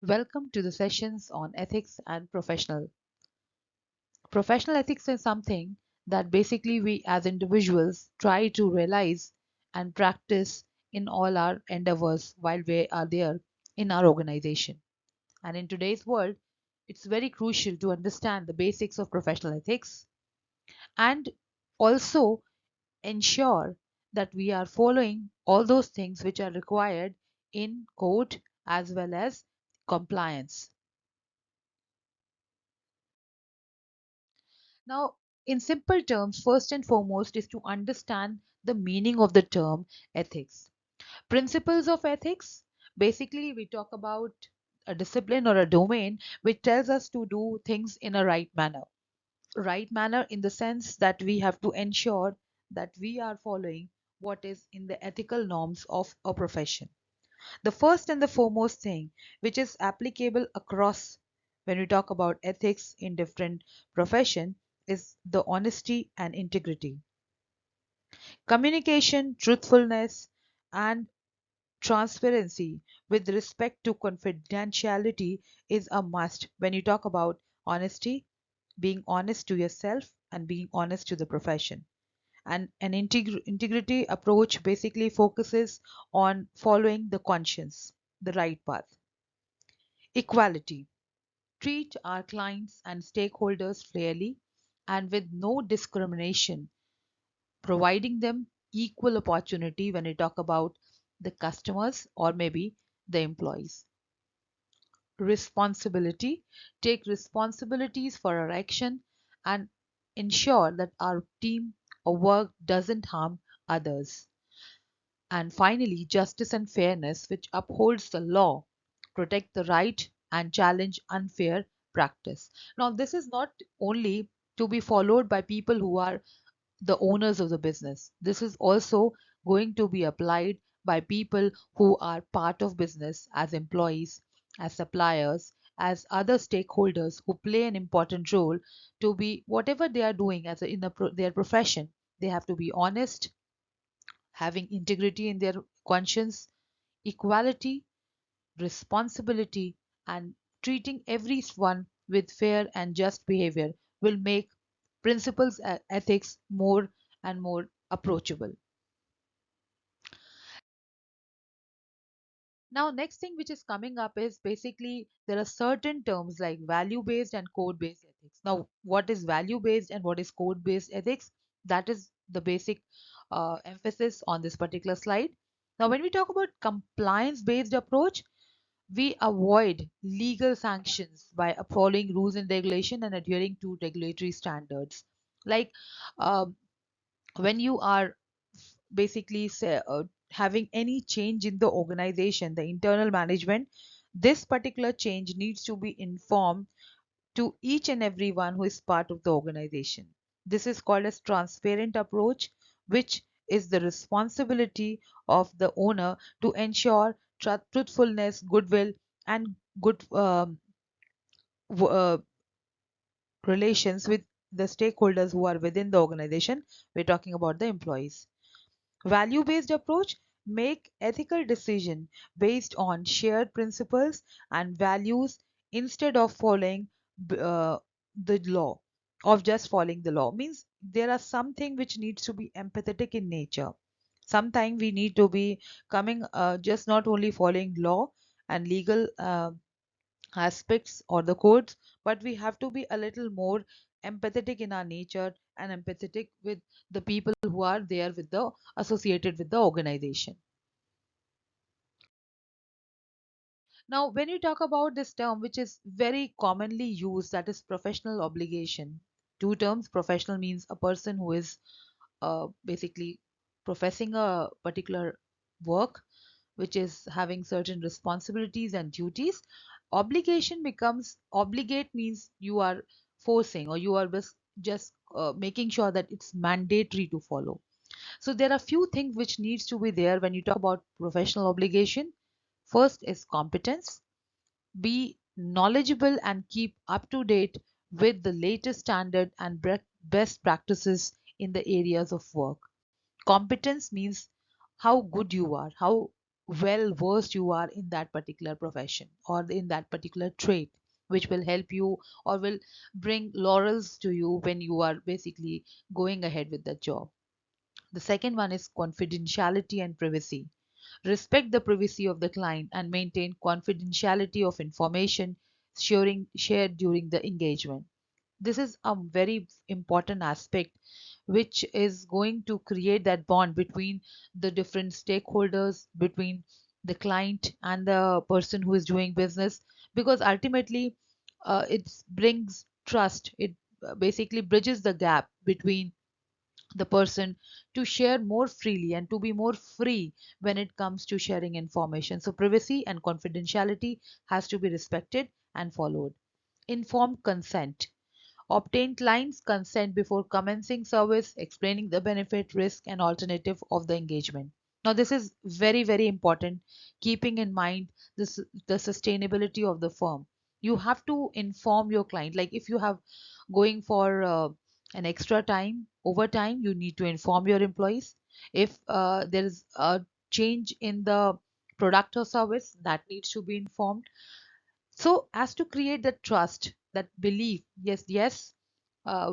Welcome to the sessions on ethics and professional. Professional ethics is something that basically we as individuals try to realize and practice in all our endeavors while we are there in our organization. And in today's world, it's very crucial to understand the basics of professional ethics and also ensure that we are following all those things which are required in code as well as compliance. Now, in simple terms, first and foremost is to understand the meaning of the term ethics. Principles of ethics, basically, we talk about a discipline or a domain which tells us to do things in a right manner. Right manner in the sense that we have to ensure that we are following what is in the ethical norms of a profession. The first and the foremost thing which is applicable across when we talk about ethics in different profession is the honesty and integrity. Communication, truthfulness, and transparency with respect to confidentiality is a must when you talk about honesty, being honest to yourself and being honest to the profession. And an integrity approach basically focuses on following the conscience, the right path. Equality. Treat our clients and stakeholders fairly and with no discrimination, providing them equal opportunity when we talk about the customers or maybe the employees. Responsibility. Take responsibilities for our action and ensure that our team or work doesn't harm others. And finally, justice and fairness, which upholds the law, protect the right, and challenge unfair practice. Now, this is not only to be followed by people who are the owners of the business. This is also going to be applied by people who are part of business as employees, as suppliers, as other stakeholders who play an important role to be whatever they are doing as their profession. They have to be honest, having integrity in their conscience, equality, responsibility, and treating everyone with fair and just behavior will make principles ethics more and more approachable. Now, next thing which is coming up is basically there are certain terms like value based and code based ethics. Now, what is value based and what is code based ethics? That is the basic emphasis on this particular slide. Now, when we talk about compliance based approach, we avoid legal sanctions by following rules and regulation and adhering to regulatory standards. Like um, when you are basically having any change in the organization, the internal management, this particular change needs to be informed to each and everyone who is part of the organization. This is called as transparent approach, which is the responsibility of the owner to ensure truthfulness, goodwill, and good w- uh, relations with the stakeholders who are within the organization. We're talking about the employees. Value based approach make ethical decision based on shared principles and values instead of following uh, the law of just following the law means there are something which needs to be empathetic in nature. Sometimes we need to be coming just not only following law and legal aspects or the codes, but we have to be a little more empathetic in our nature and empathetic with the people who are there with the associated with the organization. Now, when you talk about this term, which is very commonly used, that is professional obligation. Two terms. Professional means a person who is basically professing a particular work which is having certain responsibilities and duties. Obligation becomes obligate means you are forcing or you are just making sure that it's mandatory to follow. So there are few things which needs to be there when you talk about professional obligation. First is competence. Be knowledgeable and keep up to date with the latest standard and best practices in the areas of work. Competence means how good you are, how well versed you are in that particular profession or in that particular trade, which will help you or will bring laurels to you when you are basically going ahead with the job. The second one is confidentiality and privacy. Respect the privacy of the client and maintain confidentiality of information shared during the engagement. This is a very important aspect which is going to create that bond between the different stakeholders, between the client and the person who is doing business, because ultimately it brings trust. It basically bridges the gap between the person to share more freely and to be more free when it comes to sharing information. So privacy and confidentiality has to be respected and followed. Informed consent. Obtain client's consent before commencing service, explaining the benefit, risk, and alternative of the engagement. Now, this is very, very important, keeping in mind this, the sustainability of the firm. You have to inform your client. Like if you have going for an extra time, overtime, you need to inform your employees. If there is a change in the product or service, that needs to be informed, so as to create that trust, that belief, yes, yes,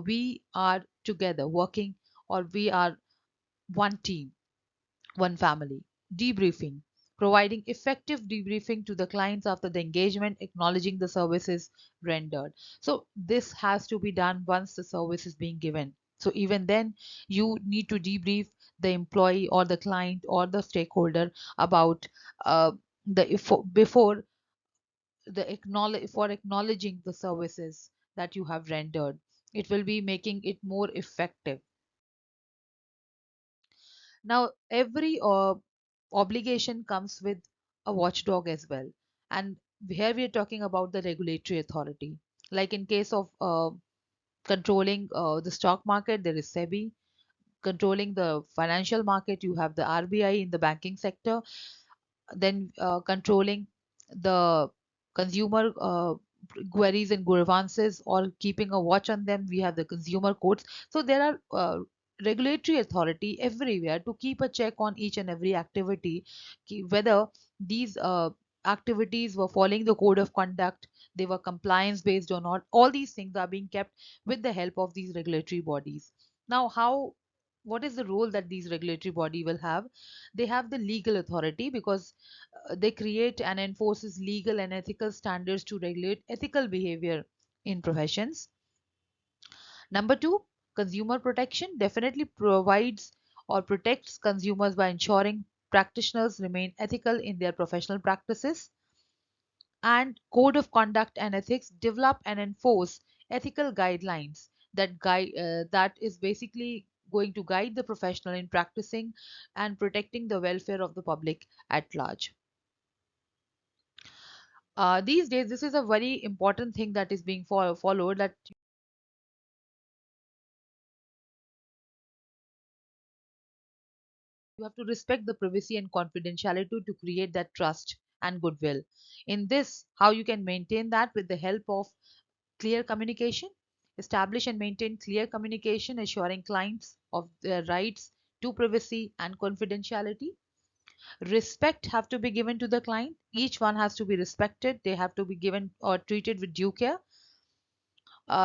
we are together working, or we are one team, one family. Debriefing. Providing effective debriefing to the clients after the engagement, acknowledging the services rendered. So this has to be done once the service is being given. So even then, you need to debrief the employee or the client or the stakeholder about before the acknowledging the services that you have rendered. It will be making it more effective. Now every obligation comes with a watchdog as well, and here we are talking about the regulatory authority. Like in case of controlling the stock market, there is SEBI. Controlling the financial market, you have the RBI in the banking sector. Then controlling the consumer queries and grievances, or keeping a watch on them, we have the consumer courts. So there are regulatory authority everywhere to keep a check on each and every activity, whether these activities were following the code of conduct, they were compliance based or not. All these things are being kept with the help of these regulatory bodies. Now how, what is the role that these regulatory body will have? They have the legal authority because they create and enforces legal and ethical standards to regulate ethical behavior in professions. Number two, consumer protection definitely provides or protects consumers by ensuring practitioners remain ethical in their professional practices. And code of conduct and ethics develop and enforce ethical guidelines that is basically going to guide the professional in practicing and protecting the welfare of the public at large. These days, this is a very important thing that is being followed, that you have to respect the privacy and confidentiality to create that trust and goodwill. In this, how you can maintain that with the help of clear communication. Establish and maintain clear communication, assuring clients of their rights to privacy and confidentiality. Respect have to be given to the client. Each one has to be respected. They have to be given or treated with due care.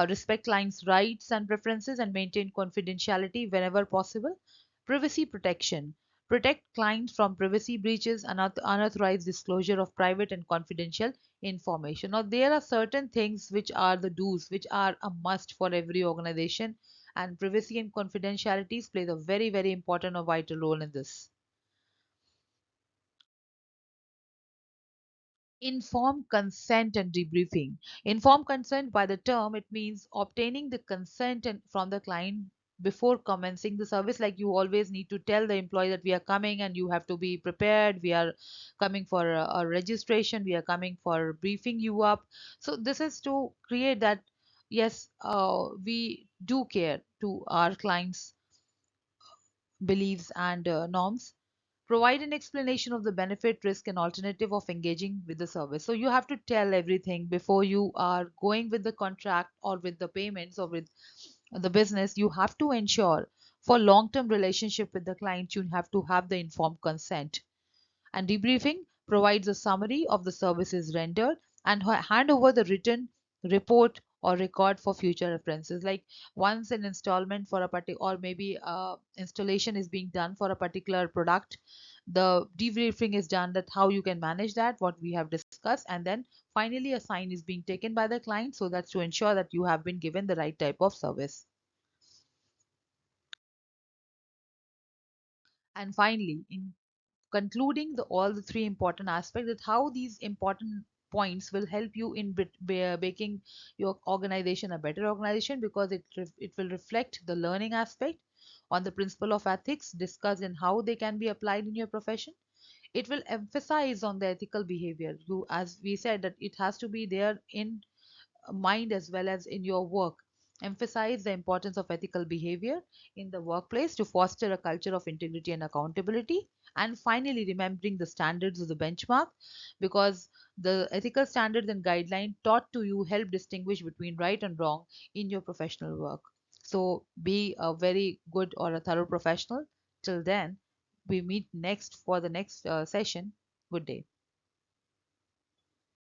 Respect clients' rights and preferences, and maintain confidentiality whenever possible. Privacy protection. Protect clients from privacy breaches and unauthorized disclosure of private and confidential information. Now, there are certain things which are the do's, which are a must for every organization, and privacy and confidentiality plays a very, very important or vital role in this. Informed consent and debriefing. Informed consent, by the term, it means obtaining the consent from the client before commencing the service. Like you always need to tell the employee that we are coming and you have to be prepared. We are coming for a registration. We are coming for briefing you up. So this is to create that, yes, we do care to our clients' beliefs and norms. Provide an explanation of the benefit, risk, and alternative of engaging with the service. So you have to tell everything before you are going with the contract or with the payments or with the business. You have to ensure for long-term relationship with the client, you have to have the informed consent. And debriefing provides a summary of the services rendered and hand over the written report or record for future references. Like once an installment for a particular, or maybe installation is being done for a particular product, the debriefing is done, that how you can manage that, what we have discussed, and then finally a sign is being taken by the client, so that's to ensure that you have been given the right type of service. And finally, in concluding all the three important aspects, that how these important points will help you in making your organization a better organization, because it will reflect the learning aspect on the principle of ethics discussed and how they can be applied in your profession. It will emphasize on the ethical behavior. You, as we said, that it has to be there in mind as well as in your work. Emphasize the importance of ethical behavior in the workplace to foster a culture of integrity and accountability. And finally, remembering the standards of the benchmark, because the ethical standards and guidelines taught to you help distinguish between right and wrong in your professional work. So be a very good or a thorough professional. Till then, we meet next for the next session. Good day.